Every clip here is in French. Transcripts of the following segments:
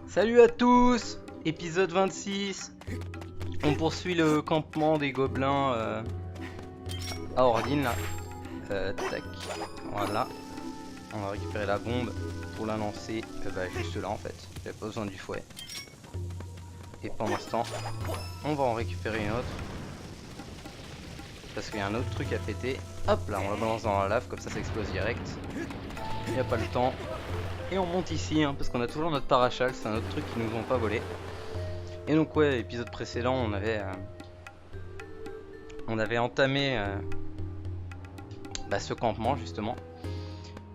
Salut à tous, épisode 26. On poursuit le campement des gobelins à Ordine là. Tac, voilà. On va récupérer la bombe pour la lancer juste là en fait. J'ai pas besoin du fouet. Et pendant ce temps, on va en récupérer une autre. Parce qu'il y a un autre truc à péter. Hop là, on la balance dans la lave, comme ça explose direct. Il n'y a pas le temps. Et on monte ici, hein, parce qu'on a toujours notre parachal, c'est un autre truc qu'ils nous ont pas volé. Et donc ouais, épisode précédent, on avait entamé ce campement justement,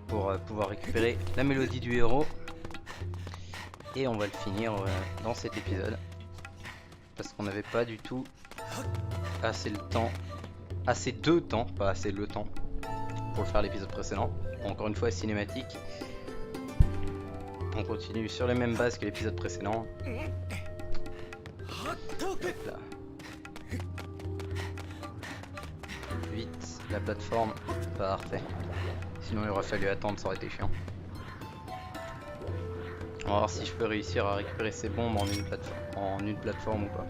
pour pouvoir récupérer la mélodie du héros. Et on va le finir dans cet épisode. Parce qu'on n'avait pas du tout assez de temps, pas assez le temps, pour le faire l'épisode précédent. Encore une fois, cinématique. On continue sur les mêmes bases que l'épisode précédent. Hop là. Vite, la plateforme. Parfait. Sinon il aurait fallu attendre, ça aurait été chiant. On va voir si je peux réussir à récupérer ces bombes en une plateforme ou pas.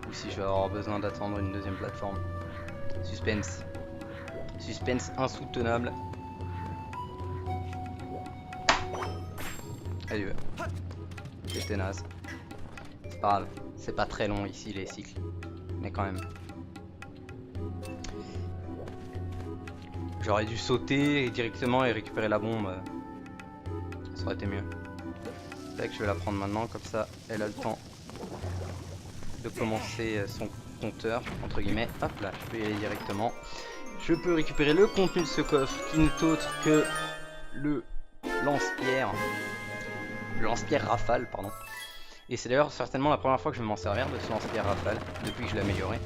Ou si je vais avoir besoin d'attendre une deuxième plateforme. Suspense. Suspense insoutenable. Allez, c'était naze. C'est pas grave, c'est pas très long ici les cycles, mais quand même. J'aurais dû sauter directement et récupérer la bombe. Ça aurait été mieux. Tac, je vais la prendre maintenant, comme ça elle a le temps de commencer son compteur, entre guillemets. Hop là, je peux y aller directement. Je peux récupérer le contenu de ce coffre qui n'est autre que le lance-pierre. Le lance-pierre rafale, pardon. Et c'est d'ailleurs certainement la première fois que je vais m'en servir de ce lance-pierre rafale, depuis que je l'ai amélioré.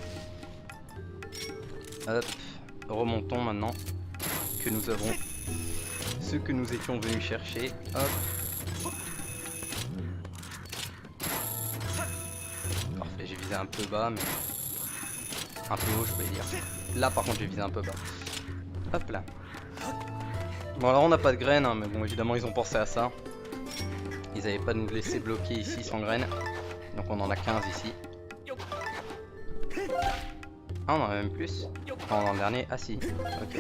Hop, remontons maintenant, que nous avons ce que nous étions venus chercher. Hop. Parfait, j'ai visé un peu bas, mais un peu haut je peux dire. Là par contre j'ai visé un peu bas. Hop là. Bon alors on n'a pas de graines, hein, mais bon évidemment ils ont pensé à ça. Ils n'avaient pas de nous laisser bloquer ici sans graines. Donc on en a 15 ici. Ah on en a même plus. Enfin, dans le dernier, ah si. Ok.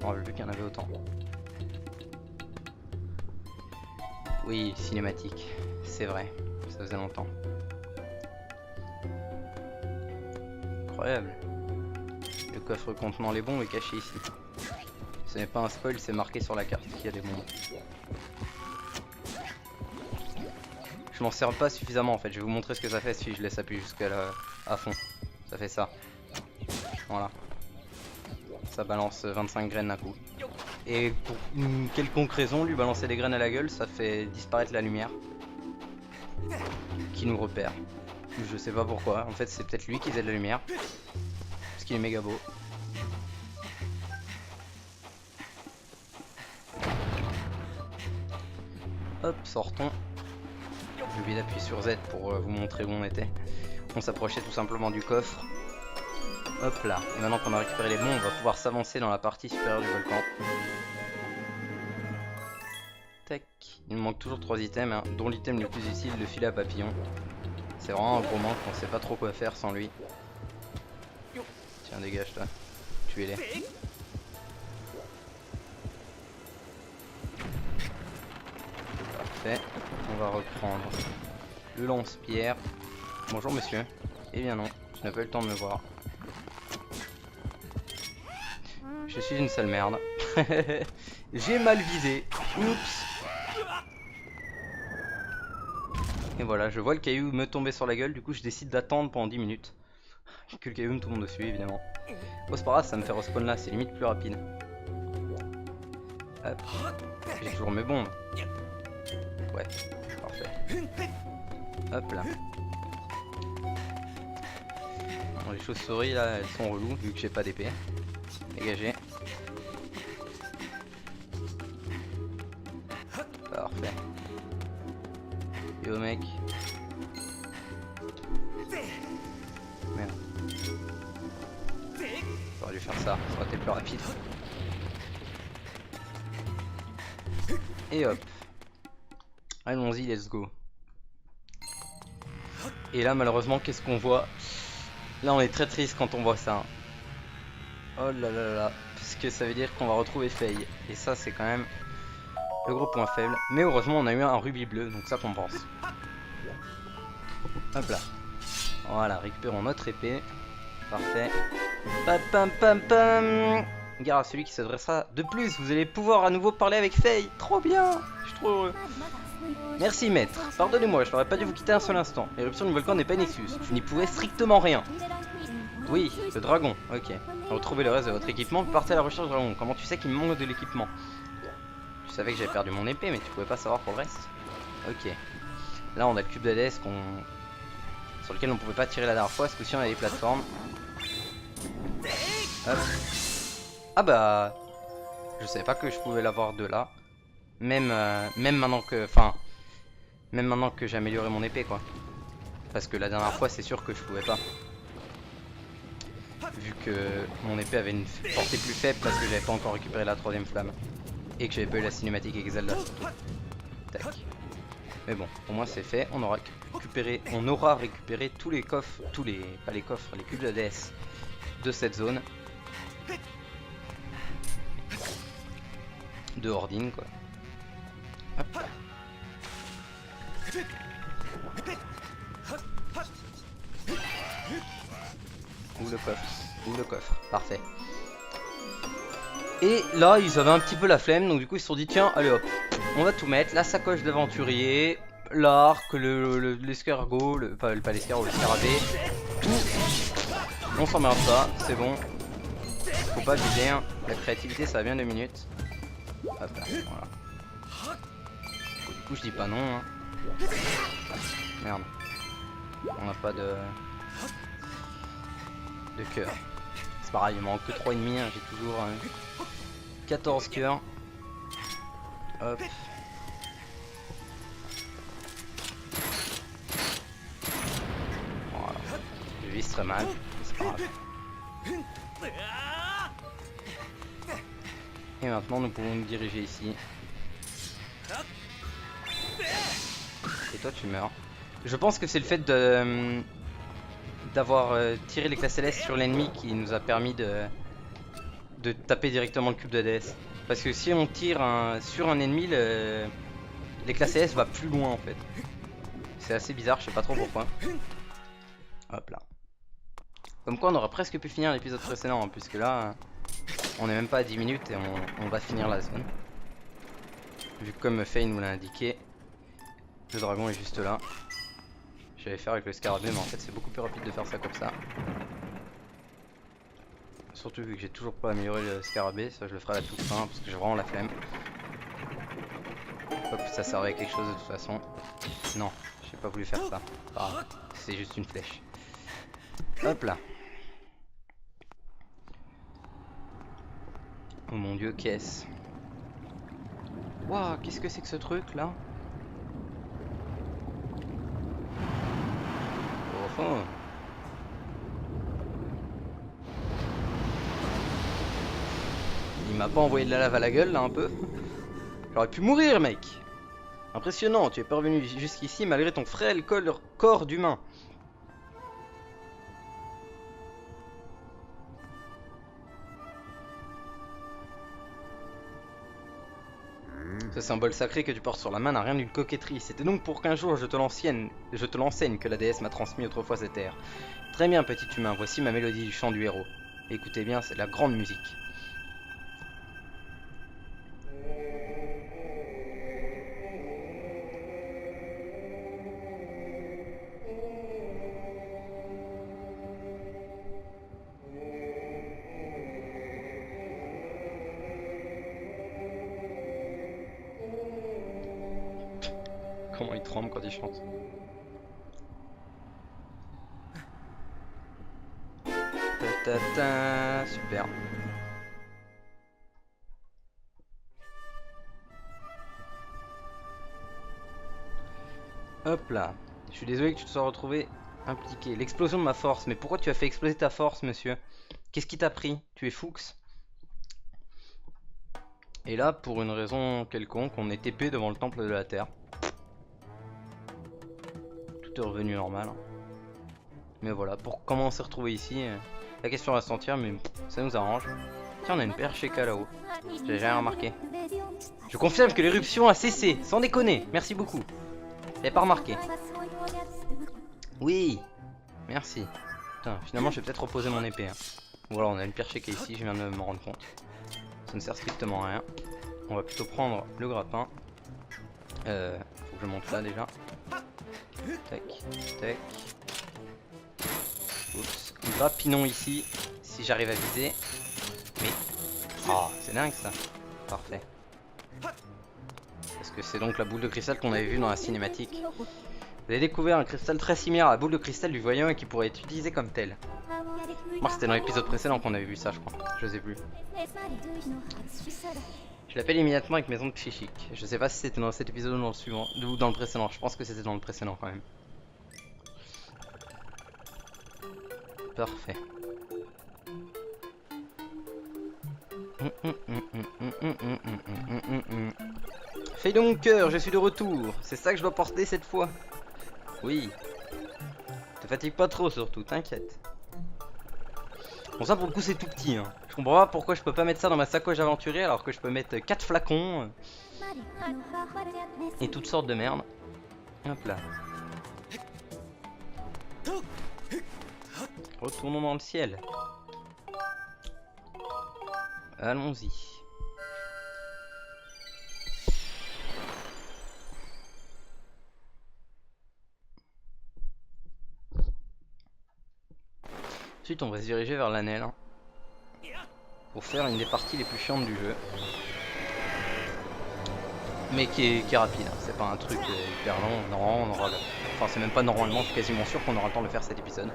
On avait vu qu'il y en avait autant. Oui, cinématique. C'est vrai. Ça faisait longtemps. Incroyable. Le coffre contenant les bombes est caché ici. Ce n'est pas un spoil, c'est marqué sur la carte qu'il y a des bombes. Je m'en sers pas suffisamment en fait, je vais vous montrer ce que ça fait si je laisse appuyer jusqu'à à fond. Ça fait ça. Voilà. Ça balance 25 graines d'un coup. Et pour une quelconque raison, lui balancer des graines à la gueule, ça fait disparaître la lumière. Qui nous repère. Je sais pas pourquoi, en fait c'est peut-être lui qui faisait de la lumière. Parce qu'il est méga beau. Hop, sortons. J'ai oublié d'appuyer sur Z pour vous montrer où on était. On s'approchait tout simplement du coffre. Hop là. Et maintenant qu'on a récupéré les bombes, on va pouvoir s'avancer dans la partie supérieure du volcan. Tac. Il nous manque toujours 3 items, hein, dont l'item le plus utile, le filet à papillon. C'est vraiment un gros manque, on sait pas trop quoi faire sans lui. Tiens, dégage toi. Tuez-les. Parfait. On va reprendre le lance-pierre. Bonjour monsieur. Eh bien non, je n'ai pas eu le temps de me voir. Je suis une sale merde. J'ai mal visé. Oups. Et voilà, je vois le caillou me tomber sur la gueule, du coup je décide d'attendre pendant 10 minutes. Que le caillou me tombe dessus évidemment. Oh c'est pas grave, ça me fait respawn là, c'est limite plus rapide. Hop. J'ai toujours mes bombes. Ouais, parfait. Hop là. Bon, les chauves-souris là, elles sont reloues vu que j'ai pas d'épée. Dégagez. Parfait. Yo mec. Merde. J'aurais dû faire ça, ça aurait été plus rapide. Et hop. Allons-y, let's go. Et là, malheureusement, qu'est-ce qu'on voit? Là, on est très triste quand on voit ça. Oh là là là. Parce que ça veut dire qu'on va retrouver Faye. Et ça, c'est quand même le gros point faible. Mais heureusement, on a eu un rubis bleu, donc ça compense. Hop là. Voilà, récupérons notre épée. Parfait. Pam pam pam pam. Gare à celui qui s'adressera. De plus, vous allez pouvoir à nouveau parler avec Faye. Trop bien. Je suis trop heureux. Merci maître. Pardonnez-moi, je n'aurais pas dû vous quitter un seul instant. L'éruption du volcan n'est pas une excuse. Je n'y pouvais strictement rien. Oui, le dragon. Ok. Retrouvez le reste de votre équipement. Vous partez à la recherche du dragon. Comment tu sais qu'il me manque de l'équipement? Tu savais que j'avais perdu mon épée, mais tu pouvais pas savoir pour le reste. Ok. Là, on a le cube d'Hadès sur lequel on pouvait pas tirer la dernière fois. Ce coup-ci, on a des plateformes. Hop. Ah bah, je savais pas que je pouvais l'avoir de là. Même maintenant que, même maintenant que j'ai amélioré mon épée, quoi. Parce que la dernière fois, c'est sûr que je pouvais pas. Vu que mon épée avait une portée plus faible parce que j'avais pas encore récupéré la troisième flamme. Et que j'avais pas eu la cinématique avec Zelda surtout. Tac. Mais bon, au moins c'est fait. On aura récupéré tous les coffres, pas les coffres, les cubes d'Hadès de cette zone. De Ordine, quoi. Hop. Ou le coffre. Ou le coffre. Parfait. Et là, ils avaient un petit peu la flemme, donc du coup, ils se sont dit tiens, allez hop, on va tout mettre. La sacoche d'aventurier, l'arc, l'escargot, pas l'escargot, le scarabée, tout. On s'emmerde pas, c'est bon. Faut pas vider, hein. La créativité, ça va bien 2 minutes. Hop là, voilà. Du coup, je dis pas non. Hein. Merde. On n'a pas de cœur. C'est pareil, il manque que 3,5. Hein. J'ai toujours 14 cœurs. Hop. Voilà. Je vise très mal. C'est pas grave. Et maintenant, nous pouvons nous diriger ici. Et toi, tu meurs. Je pense que c'est le fait d'avoir tiré l'éclat céleste sur l'ennemi qui nous a permis de taper directement le cube d'Hadès. Parce que si on tire sur un ennemi, l'éclat céleste va plus loin en fait. C'est assez bizarre, je sais pas trop pourquoi. Hop là. Comme quoi on aurait presque pu finir l'épisode précédent, hein, puisque là on est même pas à 10 minutes et on va finir la zone. Vu que comme Faye nous l'a indiqué, le dragon est juste là. J'allais faire avec le scarabée, mais en fait c'est beaucoup plus rapide de faire ça comme ça. Surtout vu que j'ai toujours pas amélioré le scarabée, ça je le ferai à la toute fin parce que j'ai vraiment la flemme. Hop, ça servait à quelque chose de toute façon. Non, j'ai pas voulu faire ça. Ah, c'est juste une flèche. Hop là. Oh mon dieu, qu'est-ce? Waouh, qu'est-ce que c'est que ce truc là? Oh, oh. Il m'a pas envoyé de la lave à la gueule là un peu? J'aurais pu mourir mec. Impressionnant, tu es parvenu jusqu'ici malgré ton frêle corps d'humain. Ce symbole sacré que tu portes sur la main n'a rien d'une coquetterie. C'était donc pour qu'un jour je te l'enseigne que la déesse m'a transmis autrefois cette terre. Très bien petit humain, voici ma mélodie du chant du héros. Écoutez bien, c'est de la grande musique. Comment il tremble quand il chante. Super. Hop là. Je suis désolé que tu te sois retrouvé impliqué. L'explosion de ma force. Mais pourquoi tu as fait exploser ta force, monsieur? Qu'est-ce qui t'a pris? Tu es Fuchs? Et là, pour une raison quelconque, on est TP devant le temple de la Terre. Tout est revenu normal. Mais voilà, pour comment on s'est retrouvé ici, la question reste entière, mais ça nous arrange. Tiens, on a une perche chez là-haut. J'ai jamais remarqué. Je confirme que l'éruption a cessé, sans déconner. Merci beaucoup. J'avais pas remarqué. Oui, merci. Putain, finalement, je vais peut-être reposer mon épée. Hein. Voilà, on a une pierre chez ici, je viens de me rendre compte. Ça ne sert strictement à rien. On va plutôt prendre le grappin. Faut que je monte là déjà. Tac, tac. Oups. Grappinons ici, si j'arrive à viser. Mais... oh, c'est dingue ça. Parfait. Parce que c'est donc la boule de cristal qu'on avait vue dans la cinématique. Vous avez découvert un cristal très similaire à la boule de cristal du voyant et qui pourrait être utilisé comme tel. Moi c'était dans l'épisode précédent qu'on avait vu ça, je crois. Je sais plus. Je l'appelle immédiatement avec mes ondes psychiques. Je sais pas si c'était dans cet épisode ou dans le suivant, ou dans le précédent. Je pense que c'était dans le précédent quand même. Parfait. Feuille de mon cœur, je suis de retour. C'est ça que je dois porter cette fois. Oui. Te fatigue pas trop surtout, t'inquiète. Bon ça pour le coup c'est tout petit hein. Je comprends pas pourquoi je peux pas mettre ça dans ma sacoche aventurière alors que je peux mettre 4 flacons et toutes sortes de merde. Hop là. Retournons dans le ciel. Allons-y. Ensuite on va se diriger vers l'Anel hein, pour faire une des parties les plus chiantes du jeu. Mais qui est rapide, hein. C'est pas un truc hyper long, non, on aura le... enfin c'est même pas normalement, je suis quasiment sûr qu'on aura le temps de le faire cet épisode.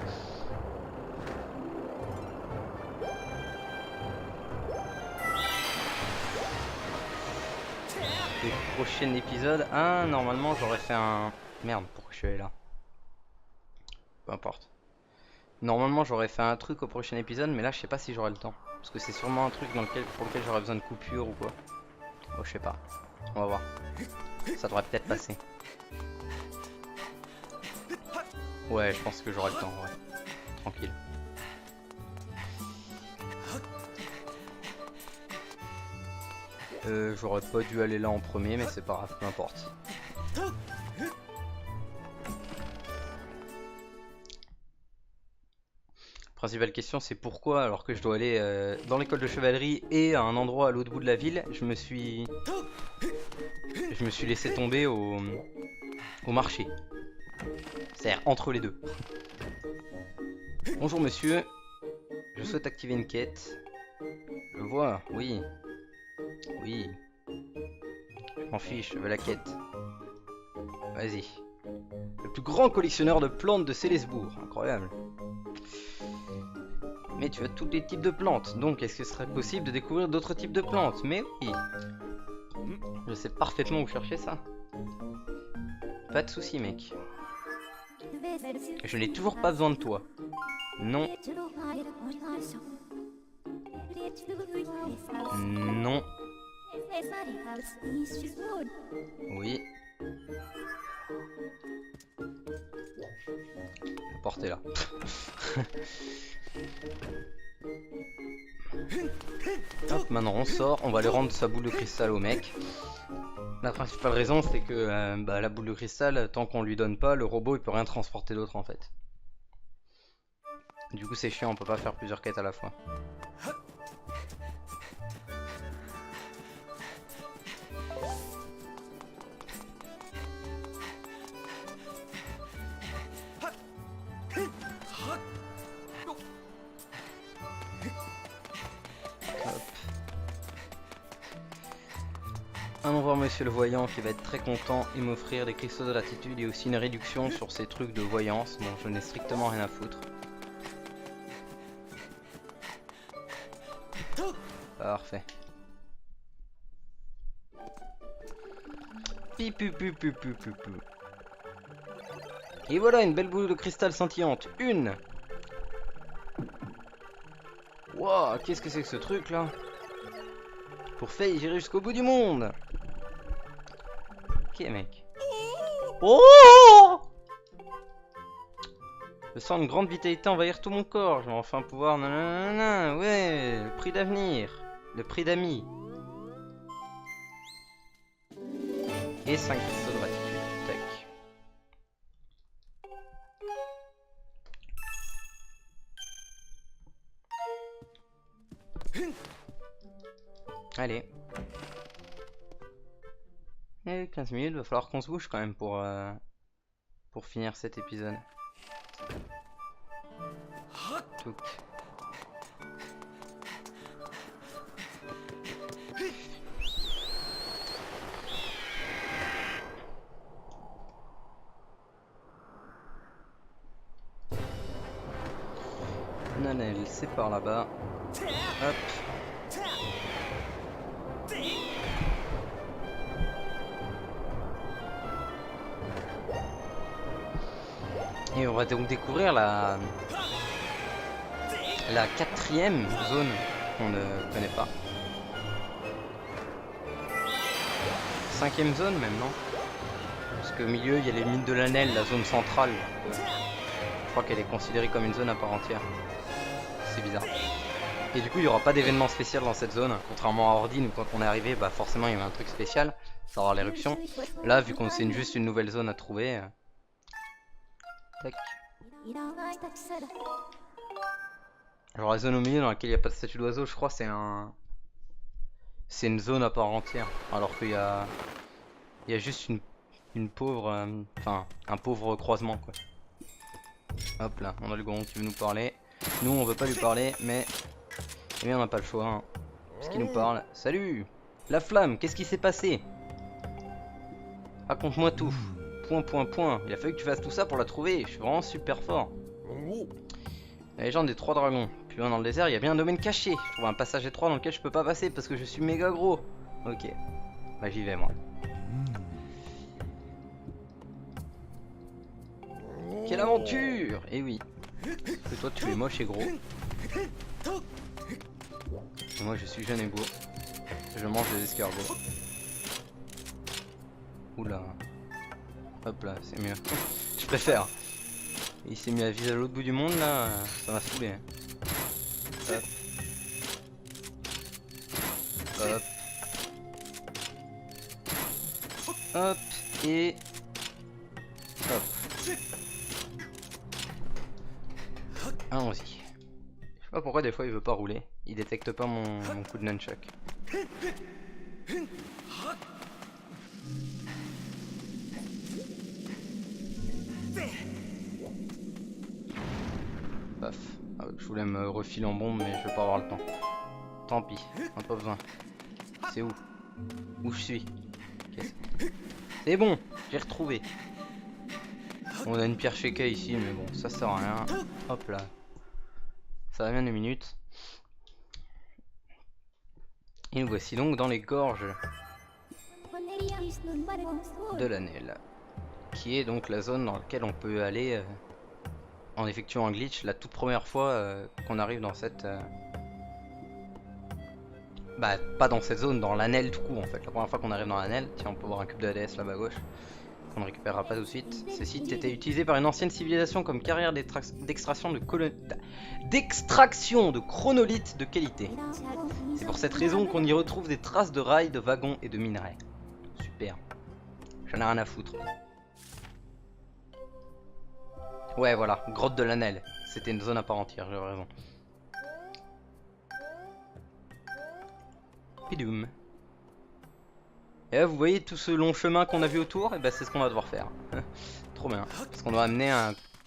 Le prochain épisode, ah normalement j'aurais fait un... Merde, pourquoi je suis allé là? Peu importe. Normalement j'aurais fait un truc au prochain épisode, mais là je sais pas si j'aurai le temps. Parce que c'est sûrement un truc pour lequel j'aurais besoin de coupure ou quoi. Bon je sais pas, on va voir. Ça devrait peut-être passer. Ouais je pense que j'aurai le temps, ouais. Tranquille. J'aurais pas dû aller là en premier, mais c'est pas grave, peu importe. Principale question c'est pourquoi alors que je dois aller dans l'école de chevalerie et à un endroit à l'autre bout de la ville, je me suis laissé tomber au marché. C'est-à-dire entre les deux. Bonjour monsieur, je souhaite activer une quête. Je vois, oui. Oui. Je m'en fiche, je veux la quête. Vas-y. Le plus grand collectionneur de plantes de Célesbourg, incroyable. Mais tu as tous les types de plantes, donc est-ce que ce serait possible de découvrir d'autres types de plantes? Mais oui. Je sais parfaitement où chercher ça. Pas de soucis mec. Je n'ai toujours pas besoin de toi. Non. Non. Oui. Portez là. Hop, maintenant on sort, on va aller rendre sa boule de cristal au mec. La principale raison c'est que la boule de cristal, tant qu'on lui donne pas, le robot il peut rien transporter d'autre en fait. Du coup c'est chiant, on peut pas faire plusieurs quêtes à la fois. Allons voir monsieur le voyant qui va être très content et m'offrir des cristaux de latitude et aussi une réduction sur ces trucs de voyance dont je n'ai strictement rien à foutre. Parfait. Et voilà une belle boule de cristal scintillante. Une. Wow, qu'est-ce que c'est que ce truc là? Pour Faye, j'irai jusqu'au bout du monde. Ok mec. Oh! Je sens une grande vitalité envahir tout mon corps. Je vais enfin pouvoir... Nanana, ouais, le prix d'avenir. Le prix d'amis. Et 5 cristaux de gratitude. Tac. Allez. Et 15 minutes, va falloir qu'on se bouge quand même pour finir cet épisode. Touc. Nanel, c'est par là-bas. Hop. Et on va donc découvrir la 4e zone qu'on ne connaît pas. 5e zone même, non? Parce qu'au milieu il y a les mines de l'Anel, la zone centrale. Je crois qu'elle est considérée comme une zone à part entière. C'est bizarre. Et du coup il n'y aura pas d'événement spécial dans cette zone. Contrairement à Ordine où quand on est arrivé, bah forcément il y avait un truc spécial. Savoir l'éruption. Là vu qu'on c'est juste une nouvelle zone à trouver. Tac. Alors la zone au milieu dans laquelle il n'y a pas de statue d'oiseau, je crois c'est une zone à part entière. Alors qu'il y a juste une pauvre, enfin un pauvre croisement quoi. Hop là, on a le Goron qui veut nous parler. Nous on veut pas lui parler, mais eh bien on n'a pas le choix. Hein, parce qu'il nous parle. Salut, la flamme, qu'est-ce qui s'est passé? Raconte-moi tout. Point, point, point. Il a fallu que tu fasses tout ça pour la trouver. Je suis vraiment super fort. La légende des 3 dragons. Plus loin dans le désert, il y a bien un domaine caché. Je trouve un passage étroit dans lequel je peux pas passer parce que je suis méga gros. Ok. Bah j'y vais moi. Quelle aventure! Eh oui. Parce que toi tu es moche et gros. Et moi je suis jeune et beau. Je mange des escargots. Oula. Hop là, c'est mieux. Je préfère. Il s'est mis à viser à l'autre bout du monde là, ça m'a saoulé. Hop. Hop. Hop. Et... hop. Allons-y. Je sais pas pourquoi des fois il veut pas rouler. Il détecte pas mon coup de nunchuck. Paf. Ah, je voulais me refiler en bombe mais je vais pas avoir le temps. Tant pis, on n'a pas besoin. C'est où? Où je suis? C'est bon, j'ai retrouvé. On a une pierre Sheikah ici mais bon ça sert à rien. Hop là. Ça va bien 2 minutes. Et nous voici donc dans les gorges de l'Anel, qui est donc la zone dans laquelle on peut aller en effectuant un glitch la toute première fois qu'on arrive dans cette... bah pas dans cette zone, dans l'Anel tout court en fait. La première fois qu'on arrive dans l'Anel, tiens on peut voir un cube d'ADS là-bas à gauche, qu'on ne récupérera pas tout de suite. Ce site était utilisé par une ancienne civilisation comme carrière d'extraction de chronolithes de qualité. C'est pour cette raison qu'on y retrouve des traces de rails, de wagons et de minerais. Super. J'en ai rien à foutre. Ouais voilà, grotte de l'Anel. C'était une zone à part entière, j'avais raison. Pidoum. Et là vous voyez tout ce long chemin qu'on a vu autour, et ben c'est ce qu'on va devoir faire. Trop bien. Parce qu'on doit amener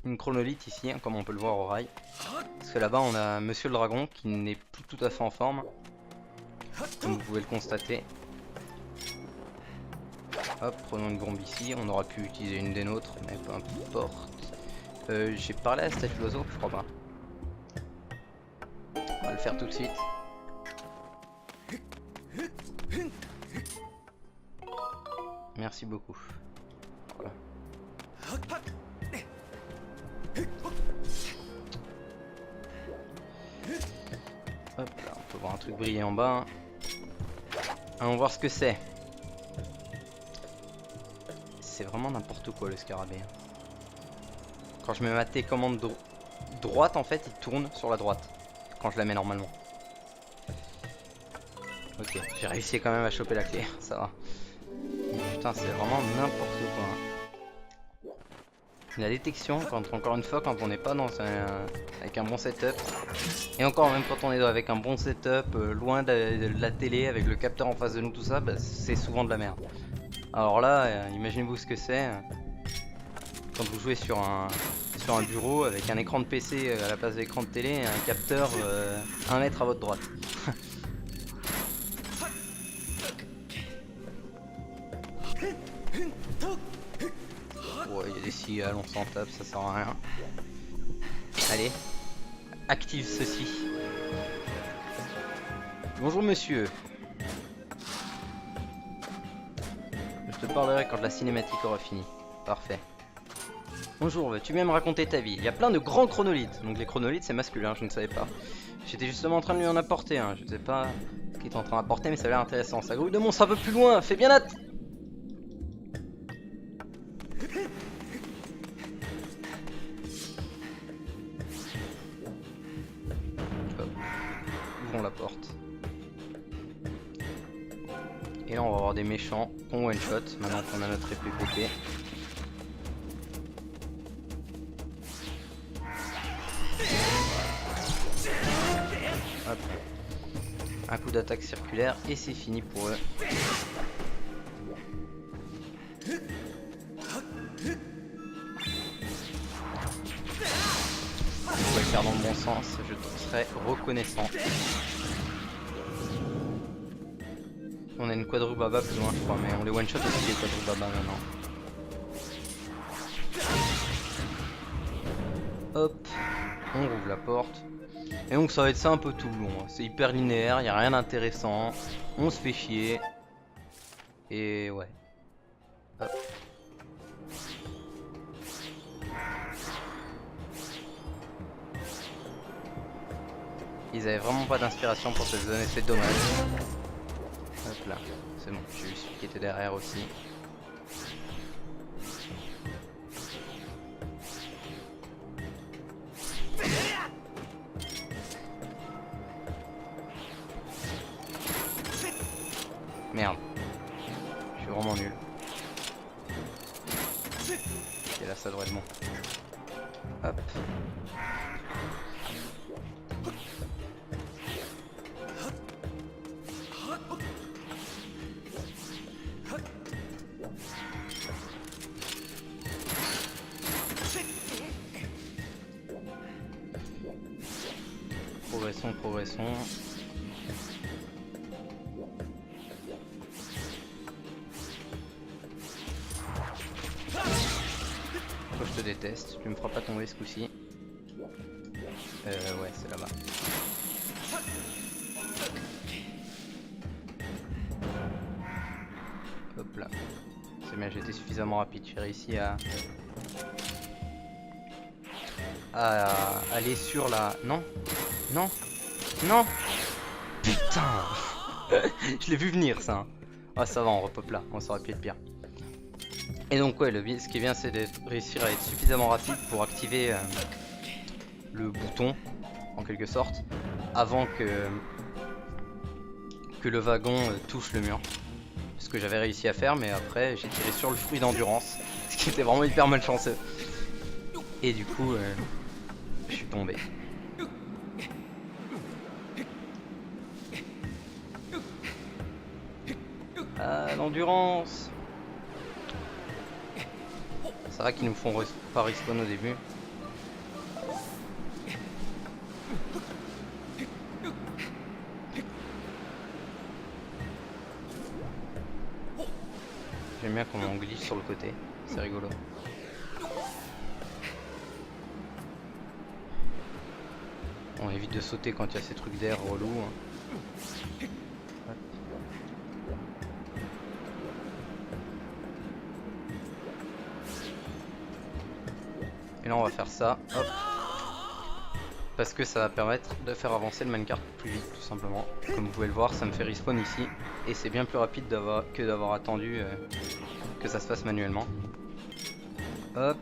une chronolithe ici, hein, comme on peut le voir au rail. Parce que là-bas on a Monsieur le Dragon qui n'est plus tout à fait en forme. Comme vous pouvez le constater. Hop, prenons une bombe ici. On aurait pu utiliser une des nôtres, mais peu importe. J'ai parlé à la statue d'oiseau, je crois pas. On va le faire tout de suite. Merci beaucoup. Voilà. Hop là, on peut voir un truc briller en bas. Allons voir ce que c'est. C'est vraiment n'importe quoi le scarabée. Quand je mets ma télécommande droite, en fait, il tourne sur la droite. Quand je la mets normalement. Ok, j'ai réussi quand même à choper la clé, ça va. Putain, c'est vraiment n'importe quoi. La détection, encore une fois, quand on n'est pas avec un bon setup. Et encore, même quand on est avec un bon setup, loin de la télé, avec le capteur en face de nous, tout ça, bah, c'est souvent de la merde. Alors là, imaginez-vous ce que c'est quand vous jouez sur un bureau avec un écran de PC à la place de l'écran de télé et un capteur 1 mètre à votre droite. Ouais, il y a des cigales, on s'en tape, ça sert à rien. Allez, active ceci. Bonjour monsieur. Je te parlerai quand la cinématique aura fini. Parfait. Bonjour, veux-tu bien me raconter ta vie? Il y a plein de grands chronolithes. Donc les chronolithes c'est masculin, je ne savais pas. J'étais justement en train de lui en apporter un. Je ne sais pas ce qu'il est en train d'apporter, mais ça a l'air intéressant. Ça grouille de monstres un peu plus loin, fais bien hâte. Ouvrons la porte. Et là on va avoir des méchants qu'on one shot maintenant qu'on a notre épée pétée. Hop. Un coup d'attaque circulaire et c'est fini pour eux. On va le faire dans le bon sens, je te serai reconnaissant. On a une quadrubaba plus loin je crois, mais on les one shot aussi les quadrubaba maintenant. Hop, on rouvre la porte. Et donc ça va être ça un peu tout le long. C'est hyper linéaire, y a rien d'intéressant. On se fait chier. Et ouais. Hop. Ils avaient vraiment pas d'inspiration pour cette zone et c'est dommage. Hop là, c'est bon, j'ai eu celui qui était derrière aussi. Merde, je suis vraiment nul. Et là ça devrait être bon. Hop. Progressons, progressons. Oh, je te déteste, tu me feras pas tomber ce coup-ci. Ouais, c'est là-bas. Hop là. C'est bien, j'étais suffisamment rapide. J'ai réussi à aller sur la... Non. Non. Non. Putain. Je l'ai vu venir ça. Ah ça va, on repop là. On s'aurait pu être pire. Et donc ouais, ce qui est bien c'est de réussir à être suffisamment rapide pour activer le bouton en quelque sorte avant que le wagon touche le mur. Ce que j'avais réussi à faire, mais après j'ai tiré sur le fruit d'endurance, ce qui était vraiment hyper malchanceux. Et du coup je suis tombé. Ah, l'endurance. C'est vrai qu'ils nous font pas respawn au début. J'aime bien comment on glisse sur le côté, c'est rigolo. On évite de sauter quand il y a ces trucs d'air relous. Et là on va faire ça, hop. Parce que ça va permettre de faire avancer le minecart plus vite tout simplement. Comme vous pouvez le voir, ça me fait respawn ici. et c'est bien plus rapide que d'avoir attendu que ça se fasse manuellement. Hop.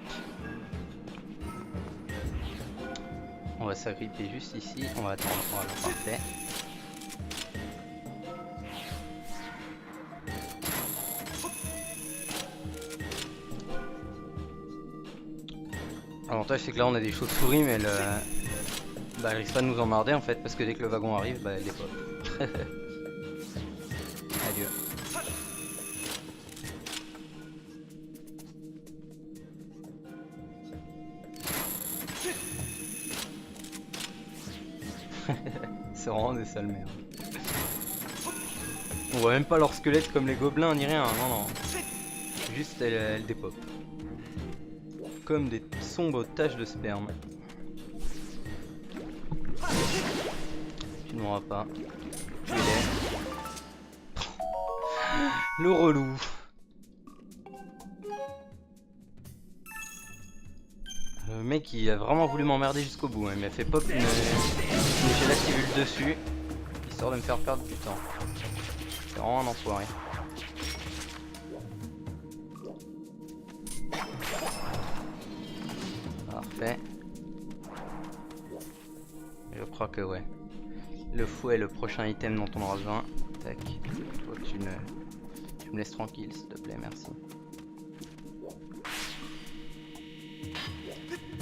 On va s'agripper juste ici, on va attendre, voilà, parfait. L'avantage c'est que là on a des chauves-souris, mais elles risquent pas de nous emmerder en fait, parce que dès que le wagon arrive, bah, elle les pop. Adieu. C'est vraiment des sales merdes. On voit même pas leur squelette comme les gobelins ni rien, non non. Juste elles dépopent. Comme des sombres taches de sperme. Tu ne m'auras pas. Tu es laid. Le relou. Le mec il a vraiment voulu m'emmerder jusqu'au bout, hein. Il m'a fait pop une gélativule dessus, histoire de me faire perdre du temps. C'est vraiment un enfoiré. Parfait. Je crois que ouais. Le fouet est le prochain item dont on aura besoin. Tac. Toi tu me laisses tranquille s'il te plaît, merci.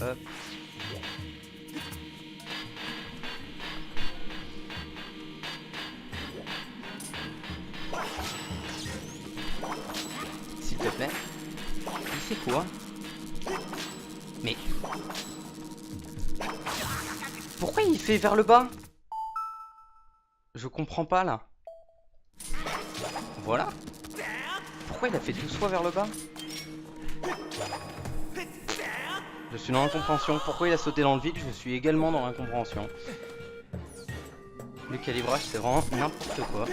Hop. S'il te plaît. Il fait quoi? Mais... pourquoi il fait vers le bas? Je comprends pas là. Voilà. Pourquoi il a fait 12 fois vers le bas? Je suis dans l'incompréhension. Pourquoi il a sauté dans le vide? Je suis également dans l'incompréhension. Le calibrage c'est vraiment n'importe quoi.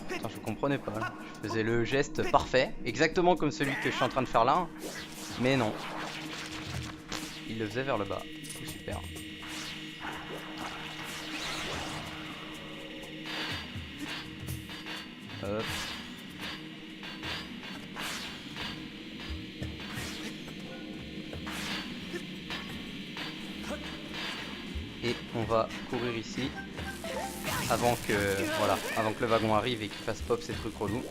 Putain, je comprenais pas. Je faisais le geste parfait, exactement comme celui que je suis en train de faire là. Mais non. Il le faisait vers le bas. C'est super. Hop. Et on va courir ici avant que le wagon arrive et qu'il fasse pop ces trucs relous.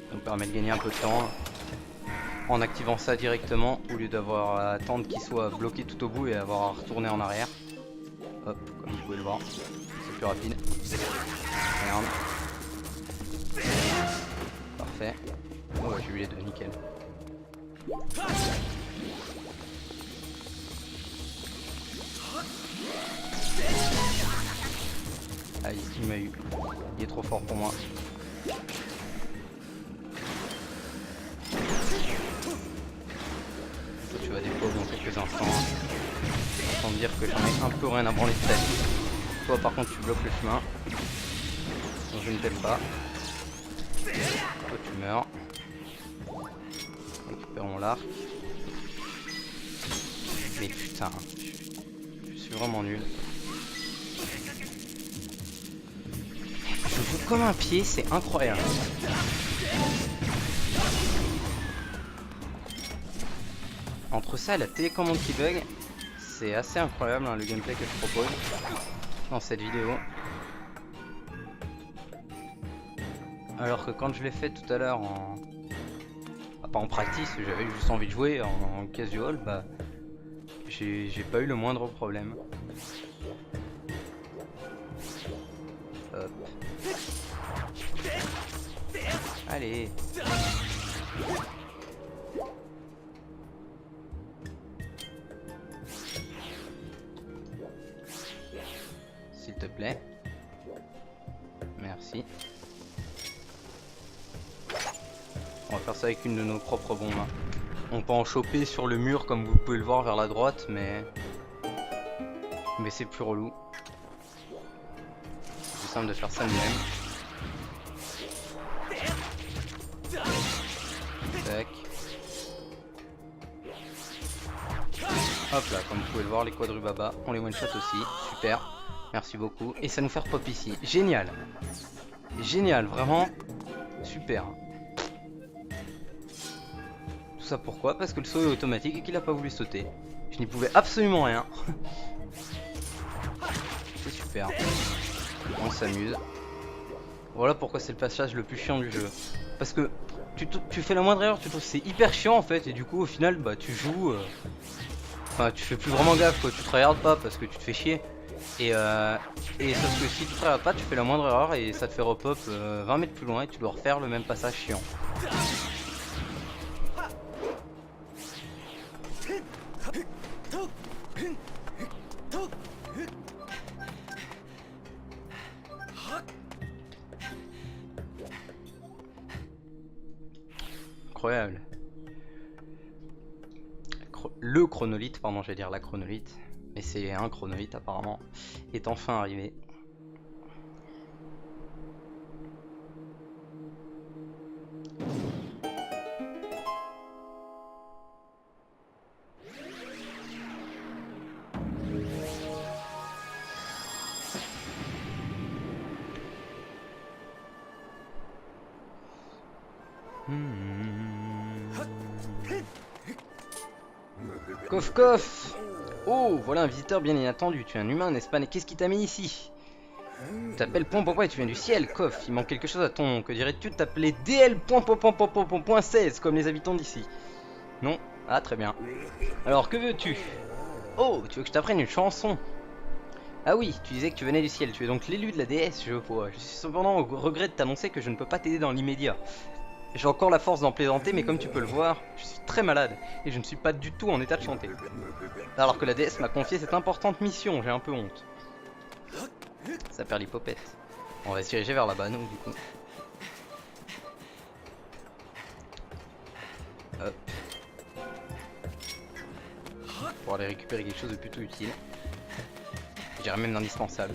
Ça nous permet de gagner un peu de temps en activant ça directement au lieu d'avoir à attendre qu'il soit bloqué tout au bout et avoir à retourner en arrière. Hop, comme vous pouvez le voir, c'est plus rapide. Merde. Parfait. Oh ouais, j'ai eu les deux, nickel. Aïe, il m'a eu. Il est trop fort pour moi. Toi, tu vas dépose dans quelques instants. Sans me dire que j'en ai un peu rien à branler de ta vie. Toi, par contre, tu bloques le chemin. Donc, je ne t'aime pas. Toi, tu meurs. Récupérons l'arc. Mais putain, je suis vraiment nul. Je joue comme un pied, c'est incroyable. Entre ça et la télécommande qui bug, c'est assez incroyable hein, le gameplay que je propose dans cette vidéo. Alors que quand je l'ai fait tout à l'heure en... pas en practice, j'avais juste envie de jouer en casual, bah j'ai pas eu le moindre problème. Hop. Allez. S'il te plaît. Merci. On va faire ça avec une de nos propres bombes. On peut en choper sur le mur comme vous pouvez le voir vers la droite, mais c'est plus relou. C'est plus simple de faire ça nous-mêmes. Tac. Hop là, comme vous pouvez le voir, les quadrubaba, on les one-shot aussi. Super, merci beaucoup. Et ça nous fait pop ici. Génial. Génial, vraiment. Super. Tout ça pourquoi? Parce que le saut est automatique et qu'il a pas voulu sauter. Je n'y pouvais absolument rien. C'est super. On s'amuse. Voilà pourquoi c'est le passage le plus chiant du jeu. Parce que tu fais la moindre erreur, tu trouves c'est hyper chiant en fait. Et du coup au final bah tu joues. Enfin tu fais plus vraiment gaffe quoi. Tu te regardes pas parce que tu te fais chier. Et sauf que si tu te regardes pas, tu fais la moindre erreur et ça te fait repop 20 mètres plus loin et tu dois refaire le même passage chiant. Incroyable. Le chronolithe, pardon, j'allais dire la chronolithe, mais c'est un chronolithe apparemment, est enfin arrivé. Coff coff. Oh, voilà un visiteur bien inattendu. Tu es un humain, n'est-ce pas? Mais qu'est-ce qui t'a mis ici? Tu t'appelles Point Point Point et tu viens du ciel, Coff. Il manque quelque chose à ton nom. Que dirais-tu de t'appeler DL Point Point Point Point Point Point Point 16 comme les habitants d'ici? Non? Ah, très bien. Alors, que veux-tu? Oh, tu veux que je t'apprenne une chanson? Ah oui, tu disais que tu venais du ciel. Tu es donc l'élu de la déesse, je vois. Je suis cependant au regret de t'annoncer que je ne peux pas t'aider dans l'immédiat. J'ai encore la force d'en plaisanter, mais comme tu peux le voir, je suis très malade et je ne suis pas du tout en état de chanter. Alors que la déesse m'a confié cette importante mission, j'ai un peu honte. Ça perd l'hypopète. On va se diriger vers là-bas, nous, du coup. Hop. Pour aller récupérer quelque chose de plutôt utile. Je dirais même d'indispensable.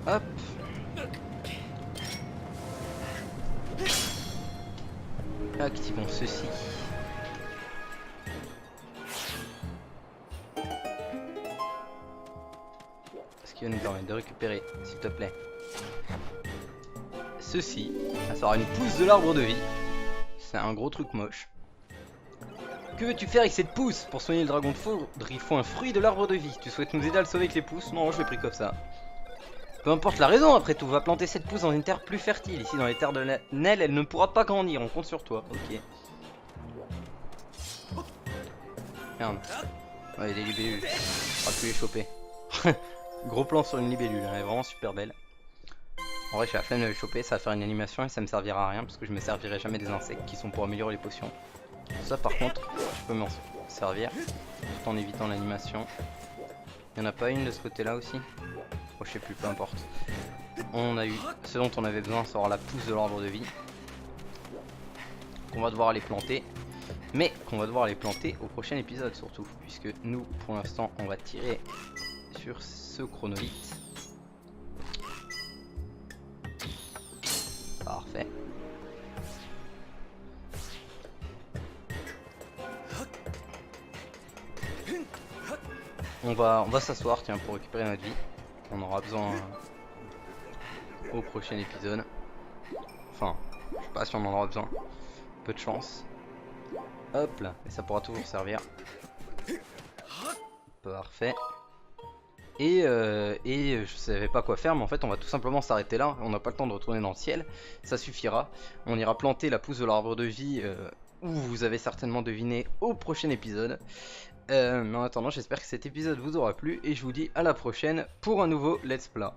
Hop. Activons ceci. Ce qui va nous permettre de récupérer, s'il te plaît, ceci. Ça sera une pousse de l'arbre de vie. C'est un gros truc moche. Que veux-tu faire avec cette pousse? Pour soigner le dragon de foudre, il faut un fruit de l'arbre de vie. Tu souhaites nous aider à le sauver avec les pousses? Non, je l'ai pris comme ça. Peu importe la raison, après tout, va planter cette pousse dans une terre plus fertile. Ici, dans les terres de Nel, elle ne pourra pas grandir. On compte sur toi. Ok. Merde. Ouais, il y a des libellules. On va plus les choper. Gros plan sur une libellule. Elle est vraiment super belle. En vrai, j'ai la flemme de les choper. Ça va faire une animation et ça me servira à rien parce que je me servirai jamais des insectes qui sont pour améliorer les potions. Ça, par contre, je peux m'en servir tout en évitant l'animation. Il n'y en a pas une de ce côté-là aussi? Oh, je sais plus, peu importe. On a eu ce dont on avait besoin, ça sera la pousse de l'arbre de vie. Qu'on va devoir aller planter. Mais qu'on va devoir aller planter au prochain épisode surtout. Puisque nous, pour l'instant, on va tirer sur ce chronolithe. Parfait. On va s'asseoir, tiens, pour récupérer notre vie. On aura besoin au prochain épisode. Enfin, je sais pas si on en aura besoin. Peu de chance. Hop là, et ça pourra toujours servir. Parfait. Et je savais pas quoi faire, mais en fait on va tout simplement s'arrêter là. On n'a pas le temps de retourner dans le ciel. Ça suffira. On ira planter la pousse de l'arbre de vie où vous avez certainement deviné au prochain épisode. Mais en attendant, j'espère que cet épisode vous aura plu et je vous dis à la prochaine pour un nouveau Let's Play.